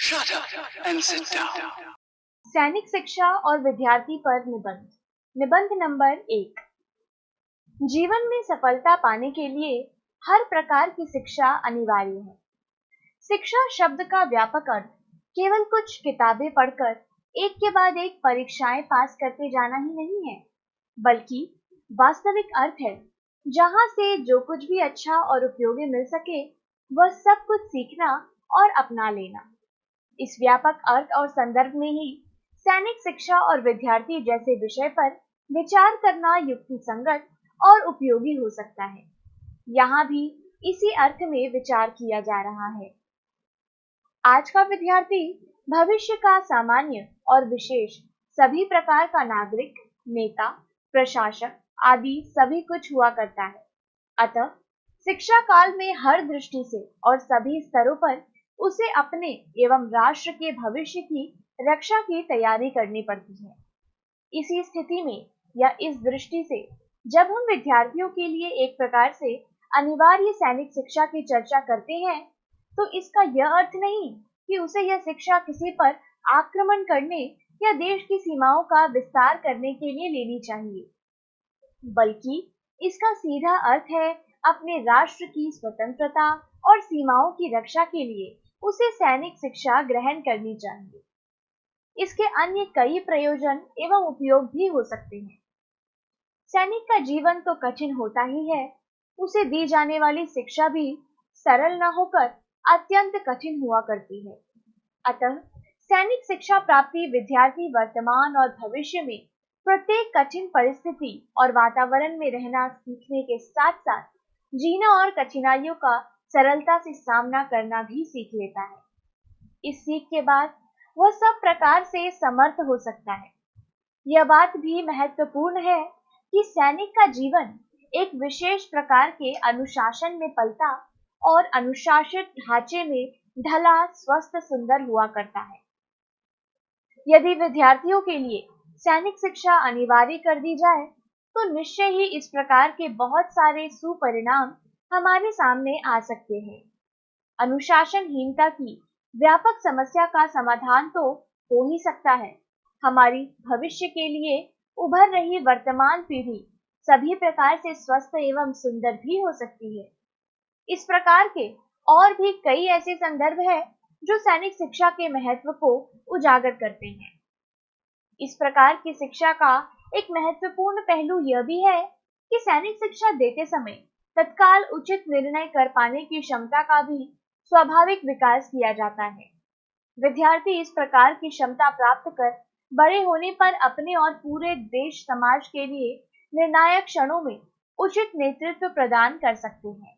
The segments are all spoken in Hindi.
Shut up and sit down. सैनिक शिक्षा और विद्यार्थी पर निबंध। निबंध नंबर 1। जीवन में सफलता पाने के लिए हर प्रकार की शिक्षा अनिवार्य है। शिक्षा शब्द का व्यापक अर्थ केवल कुछ किताबें पढ़कर एक के बाद एक परीक्षाएं पास करते जाना ही नहीं है, बल्कि वास्तविक अर्थ है जहां से जो कुछ भी अच्छा और उपयोगी मिल सके वह सब कुछ सीखना और अपना लेना। इस व्यापक अर्थ और संदर्भ में ही सैनिक शिक्षा और विद्यार्थी जैसे विषय पर विचार करना युक्तिसंगत और उपयोगी हो सकता है। यहाँ भी इसी अर्थ में विचार किया जा रहा है। आज का विद्यार्थी भविष्य का सामान्य और विशेष सभी प्रकार का नागरिक, नेता, प्रशासक आदि सभी कुछ हुआ करता है। अतः शिक्षा काल में हर दृष्टि से और सभी स्तरों पर उसे अपने एवं राष्ट्र के भविष्य की रक्षा की तैयारी करनी पड़ती है। इसी स्थिति में या इस दृष्टि से जब हम विद्यार्थियों के लिए एक प्रकार से अनिवार्य सैनिक शिक्षा की चर्चा करते हैं, तो इसका यह अर्थ नहीं कि उसे यह शिक्षा किसी पर आक्रमण करने या देश की सीमाओं का विस्तार करने के लिए लेनी चाहिए, बल्कि इसका सीधा अर्थ है अपने राष्ट्र की स्वतंत्रता और सीमाओं की रक्षा के लिए उसे सैनिक शिक्षा ग्रहण करनी चाहिए। इसके अन्य कई प्रयोजन एवं उपयोग भी हो सकते हैं। सैनिक का जीवन तो कठिन होता ही है, उसे दी जाने वाली शिक्षा भी सरल न होकर अत्यंत कठिन हुआ करती है। अतः सैनिक शिक्षा प्राप्ति विद्यार्थी वर्तमान और भविष्य में प्रत्येक कठिन परिस्थिति और वातावरण में रहना सीखने के साथ साथ जीना और कठिनाइयों का सरलता से सामना करना भी सीख लेता है। इस सीख के बाद वह सब प्रकार से समर्थ हो सकता है। यह बात भी महत्वपूर्ण है कि सैनिक का जीवन एक विशेष प्रकार के अनुशासन में पलता और अनुशासित ढांचे में ढला स्वस्थ सुंदर हुआ करता है। यदि विद्यार्थियों के लिए सैनिक शिक्षा अनिवार्य कर दी जाए तो निश्चय ही इस प्रकार के बहुत सारे सुपरिणाम हमारे सामने आ सकते हैं। अनुशासनहीनता की व्यापक समस्या का समाधान तो हो ही सकता है। हमारी भविष्य के लिए उभर रही वर्तमान पीढ़ी सभी प्रकार से स्वस्थ एवं सुंदर भी हो सकती है। इस प्रकार के और भी कई ऐसे संदर्भ हैं जो सैनिक शिक्षा के महत्व को उजागर करते हैं। इस प्रकार की शिक्षा का एक महत्वपूर्ण पहलू यह भी है कि सैनिक शिक्षा देते समय तत्काल उचित निर्णय कर पाने की क्षमता का भी स्वाभाविक विकास किया जाता है। विद्यार्थी इस प्रकार की क्षमता प्राप्त कर बड़े होने पर अपने और पूरे देश समाज के लिए निर्णायक क्षणों में उचित नेतृत्व प्रदान कर सकते हैं।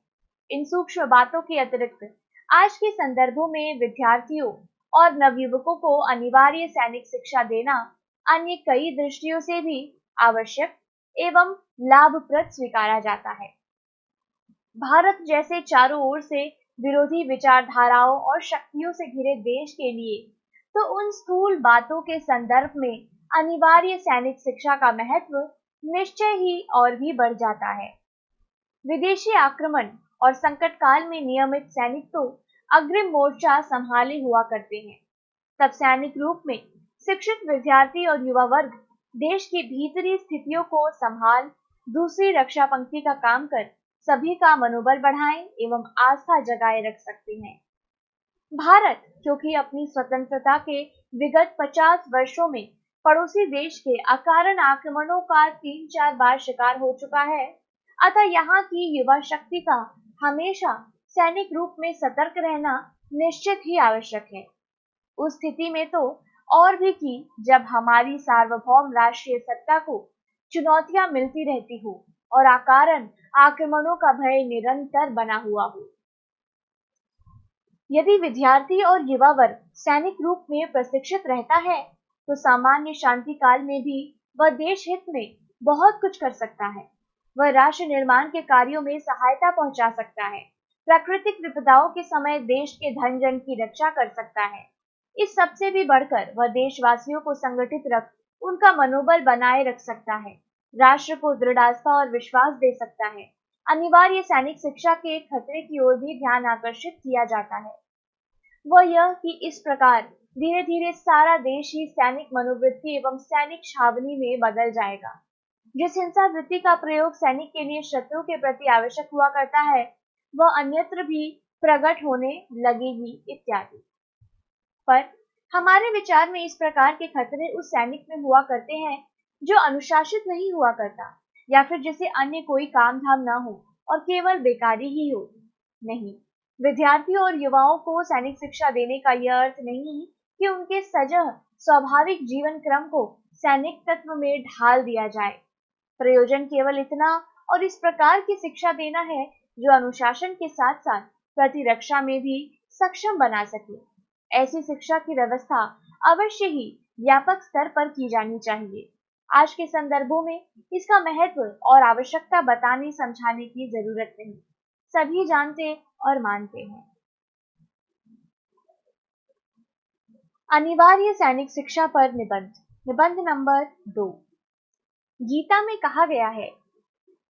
इन सूक्ष्म बातों के अतिरिक्त आज के संदर्भों में विद्यार्थियों और नवयुवकों को अनिवार्य सैनिक शिक्षा देना अन्य कई दृष्टियों से भी आवश्यक एवं लाभप्रद स्वीकारा जाता है। भारत जैसे चारों ओर से विरोधी विचारधाराओं और शक्तियों से घिरे देश के लिए तो उन स्थूल बातों के संदर्भ में अनिवार्य सैनिक शिक्षा का महत्व निश्चय ही और भी बढ़ जाता है। विदेशी आक्रमण और संकट काल में नियमित सैनिक तो अग्रिम मोर्चा संभाले हुआ करते हैं। तब सैनिक रूप में शिक्षित विद्यार्थी और युवा वर्ग देश की भीतरी स्थितियों को संभाल दूसरी रक्षा पंक्ति का काम कर सभी का मनोबल बढ़ाएं एवं आस्था जगाए रख सकते हैं। भारत क्योंकि अपनी स्वतंत्रता के विगत 50 वर्षों में पड़ोसी देश के अकारण आक्रमणों का 3-4 बार शिकार हो चुका है, अतः यहाँ की युवा शक्ति का हमेशा सैनिक रूप में सतर्क रहना निश्चित ही आवश्यक है। उस स्थिति में तो और भी कि जब हमारी सार्वभौम राष्ट्रीय सत्ता को चुनौतियां मिलती रहती हो और अकारण आक्रमणों का भय निरंतर बना हुआ हो। यदि विद्यार्थी और युवा वर्ग सैनिक रूप में प्रशिक्षित रहता है तो सामान्य शांति काल में भी वह देश हित में बहुत कुछ कर सकता है। वह राष्ट्र निर्माण के कार्यों में सहायता पहुंचा सकता है, प्राकृतिक विपदाओं के समय देश के धन जन की रक्षा कर सकता है। इस सबसे भी बढ़कर वह देशवासियों को संगठित रख उनका मनोबल बनाए रख सकता है, राष्ट्र को दृढ़ आस्था और विश्वास दे सकता है। अनिवार्य सैनिक शिक्षा के खतरे की ओर भी ध्यान आकर्षित किया जाता है। वह यह कि इस प्रकार धीरे धीरे सारा देश ही सैनिक मनोवृत्ति एवं सैनिक छावनी में बदल जाएगा। जिस हिंसा वृत्ति का प्रयोग सैनिक के लिए शत्रु के प्रति आवश्यक हुआ करता है, वह अन्यत्र भी प्रकट होने लगेगी इत्यादि। पर हमारे विचार में इस प्रकार के खतरे उस सैनिक में हुआ करते हैं जो अनुशासित नहीं हुआ करता, या फिर जिसे अन्य कोई काम धाम न हो और केवल बेकारी ही हो। नहीं, विद्यार्थियों और युवाओं को सैनिक शिक्षा देने का यह अर्थ नहीं कि उनके सजह स्वाभाविक जीवन क्रम को सैनिक तत्व में ढाल दिया जाए। प्रयोजन केवल इतना और इस प्रकार की शिक्षा देना है जो अनुशासन के साथ साथ प्रतिरक्षा में भी सक्षम बना सके। ऐसी शिक्षा की व्यवस्था अवश्य ही व्यापक स्तर पर की जानी चाहिए। आज के संदर्भों में इसका महत्व और आवश्यकता बताने समझाने की जरूरत नहीं, सभी जानते और मानते हैं। अनिवार्य सैनिक शिक्षा पर निबंध, निबंध नंबर 2। गीता में कहा गया है,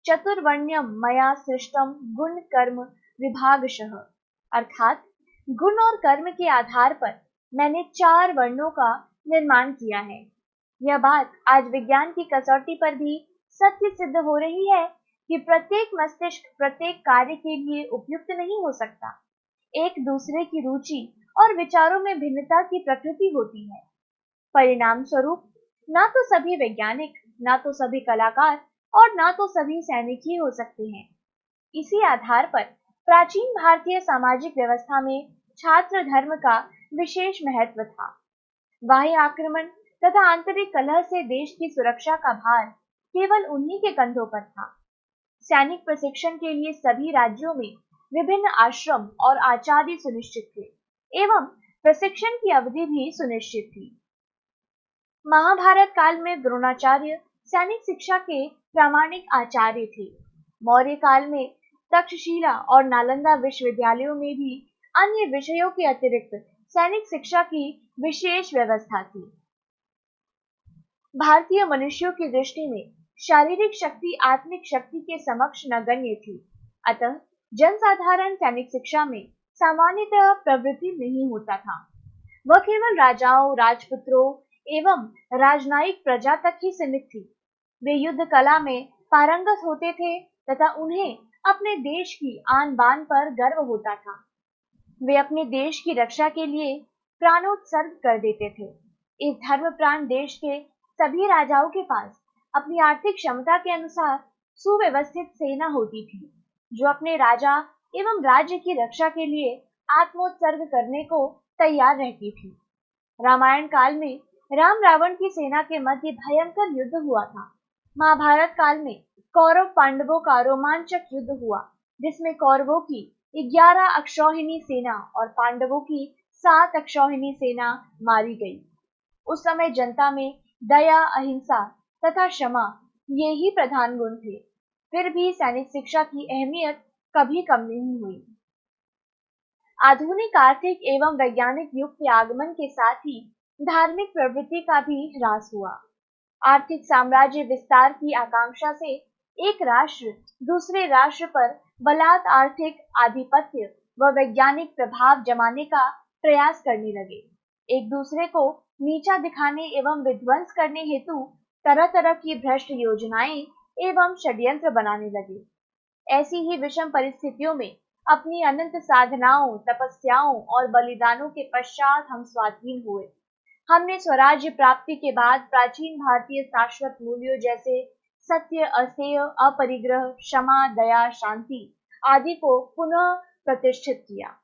चतुर्वर्ण्यम मया सृष्टम गुण कर्म विभागशः, अर्थात गुण और कर्म के आधार पर मैंने 4 वर्णों का निर्माण किया है। यह बात आज विज्ञान की कसौटी पर भी सत्य सिद्ध हो रही है कि प्रत्येक मस्तिष्क प्रत्येक कार्य के लिए उपयुक्त नहीं हो सकता। एक दूसरे की रुचि और विचारों में भिन्नता की प्रकृति होती है। परिणाम स्वरूप ना तो सभी वैज्ञानिक, ना तो सभी कलाकार और ना तो सभी सैनिक ही हो सकते हैं। इसी आधार पर प्राचीन भारतीय सामाजिक व्यवस्था में छात्र धर्म का विशेष महत्व था। बाह्य आक्रमण तथा आंतरिक कलह से देश की सुरक्षा का भार केवल उन्हीं के कंधों पर था। सैनिक प्रशिक्षण के लिए सभी राज्यों में विभिन्न आश्रम और आचार्य सुनिश्चित थे एवं प्रशिक्षण की अवधि भी सुनिश्चित थी। महाभारत काल में द्रोणाचार्य सैनिक शिक्षा के प्रामाणिक आचार्य थे। मौर्य काल में तक्षशिला और नालंदा विश्वविद्यालयों में भी अन्य विषयों के अतिरिक्त सैनिक शिक्षा की विशेष व्यवस्था थी। भारतीय मनुष्यों की दृष्टि में शारीरिक शक्ति आत्मिक शक्ति के समक्ष नगण्य थी। अतः जनसाधारण सैनिक शिक्षा में सामान्यतः प्रवृत्ति नहीं होता था। वह केवल राजाओं, राजपुत्रों एवं राजनयिक प्रजा तक ही सीमित थी। वे युद्ध कला में पारंगत होते थे तथा उन्हें अपने देश की आन बान पर गर्व होता था। वे अपने देश की रक्षा के लिए प्राणोत्सर्ग कर देते थे। इस धर्म प्राण देश के सभी राजाओं के पास अपनी आर्थिक क्षमता के अनुसार सुव्यवस्थित सेना होती थी, जो अपने राजा एवं राज्य की रक्षा के लिए आत्मोत्सर्ग करने को तैयार रहती थी। रामायण काल में राम रावण की सेना के मध्य भयंकर युद्ध हुआ था। महाभारत काल में कौरव पांडवों का रोमांचक युद्ध हुआ, जिसमें कौरवों की 11 अक्षौहिणी सेना और पांडवों की 7 अक्षौहिणी सेना मारी गई। उस समय जनता में दया, अहिंसा तथा क्षमा ये ही प्रधान गुण थे। फिर भी सैनिक शिक्षा की अहमियत कभी कम नहीं हुई। आधुनिक आर्थिक एवं वैज्ञानिक युग के आगमन के साथ ही धार्मिक प्रवृत्ति का भी ह्रास हुआ। आर्थिक साम्राज्य विस्तार की आकांक्षा से एक राष्ट्र दूसरे राष्ट्र पर बलात् आर्थिक आधिपत्य व वैज्ञानिक प्रभाव जमाने का प्रयास करने लगे। एक दूसरे को नीचा दिखाने एवं विध्वंस करने हेतु तरह तरह की भ्रष्ट योजनाएं एवं षड्यंत्र बनाने लगे। ऐसी ही विषम परिस्थितियों में अपनी अनंत साधनाओं, तपस्याओं और बलिदानों के पश्चात हम स्वाधीन हुए। हमने स्वराज्य प्राप्ति के बाद प्राचीन भारतीय शाश्वत मूल्यों जैसे सत्य, अस्तेय, अपरिग्रह, क्षमा, दया, शांति आदि को पुनः प्रतिष्ठित किया।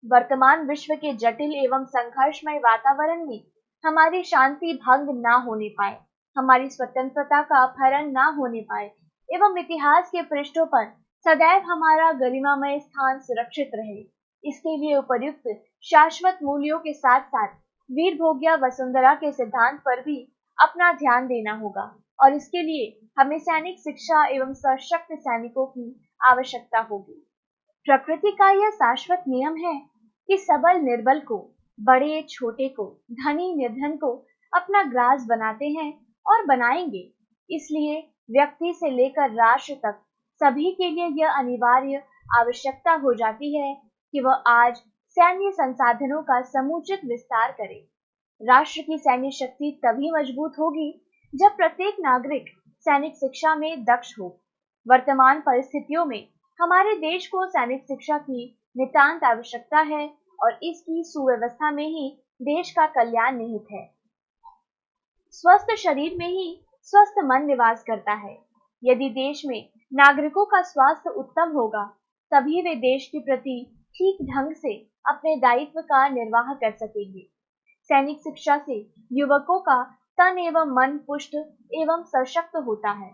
वर्तमान विश्व के जटिल एवं संघर्षमय वातावरण में हमारी शांति भंग न होने पाए, हमारी स्वतंत्रता का अपहरण न होने पाए एवं इतिहास के पृष्ठों पर सदैव हमारा गरिमामय स्थान सुरक्षित रहे, इसके लिए उपयुक्त शाश्वत मूल्यों के साथ साथ वीर भोग्या वसुंधरा के सिद्धांत पर भी अपना ध्यान देना होगा और इसके लिए हमें सैनिक शिक्षा एवं सशक्त सैनिकों की आवश्यकता होगी। प्रकृति का यह शाश्वत नियम है कि सबल निर्बल को, बड़े छोटे को, धनी निर्धन को अपना ग्रास बनाते हैं और बनाएंगे। इसलिए व्यक्ति से लेकर राष्ट्र तक सभी के लिए यह अनिवार्य आवश्यकता हो जाती है कि वह आज सैन्य संसाधनों का समुचित विस्तार करें। राष्ट्र की सैन्य शक्ति तभी मजबूत होगी जब प्रत्येक नागरिक सैनिक शिक्षा में दक्ष हो। वर्तमान परिस्थितियों में हमारे देश को सैनिक शिक्षा की नितांत आवश्यकता है और इसकी सुव्यवस्था में ही देश का कल्याण निहित है। स्वस्थ शरीर में ही स्वस्थ मन निवास करता है। यदि देश में नागरिकों का स्वास्थ्य उत्तम होगा, तभी वे देश के प्रति ठीक ढंग से अपने दायित्व का निर्वाह कर सकेंगे। सैनिक शिक्षा से युवकों का तन एवं मन पुष्ट एवं सशक्त होता है।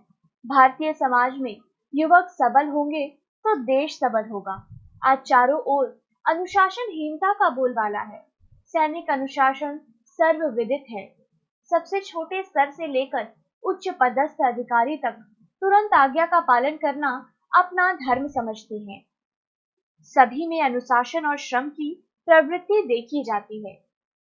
भारतीय समाज में युवक सबल होंगे तो देश सबल होगा। आज चारों ओर अनुशासनहीनता का बोलबाला है। सैनिक अनुशासन सर्वविदित है। सबसे छोटे स्तर से लेकर उच्च पदस्थ अधिकारी तक तुरंत आज्ञा का पालन करना अपना धर्म समझते हैं। सभी में अनुशासन और श्रम की प्रवृत्ति देखी जाती है।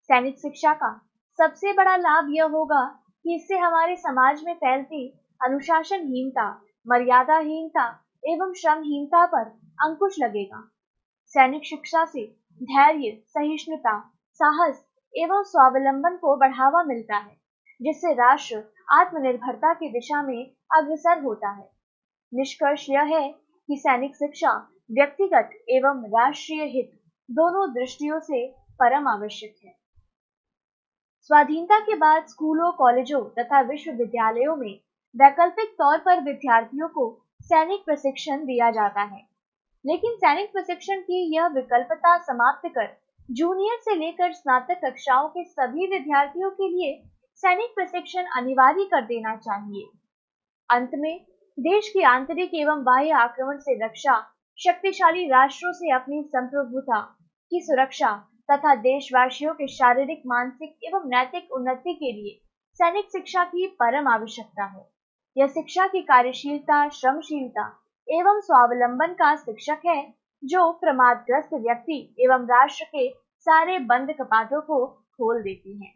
सैनिक शिक्षा का सबसे बड़ा लाभ यह होगा कि इससे हमारे समाज में फैलती अनुशासनहीनता, मर्यादाहीनता एवं श्रमहीनता पर अंकुश लगेगा। सैनिक शिक्षा से धैर्य, सहिष्णुता, साहस एवं स्वावलंबन को बढ़ावा मिलता है, जिससे राष्ट्र आत्मनिर्भरता की दिशा में अग्रसर होता है। निष्कर्ष यह है कि सैनिक शिक्षा व्यक्तिगत एवं राष्ट्रीय हित दोनों दृष्टियों से परम आवश्यक है। स्वाधीनता के बाद स्कूलों, कॉलेजों तथा विश्वविद्यालयों में वैकल्पिक तौर पर विद्यार्थियों को सैनिक प्रशिक्षण दिया जाता है, लेकिन सैनिक प्रशिक्षण की यह विकल्पता समाप्त कर जूनियर से लेकर स्नातक कक्षाओं के सभी विद्यार्थियों के लिए सैनिक प्रशिक्षण अनिवार्य कर देना चाहिए। अंत में देश की आंतरिक एवं बाह्य आक्रमण से रक्षा, शक्तिशाली राष्ट्रों से अपनी संप्रभुता की सुरक्षा तथा देशवासियों के शारीरिक, मानसिक एवं नैतिक उन्नति के लिए सैनिक शिक्षा की परम आवश्यकता है। यह शिक्षा की कार्यशीलता, श्रमशीलता एवं स्वावलंबन का शिक्षक है, जो प्रमादग्रस्त व्यक्ति एवं राष्ट्र के सारे बंद कपाटों को खोल देती है।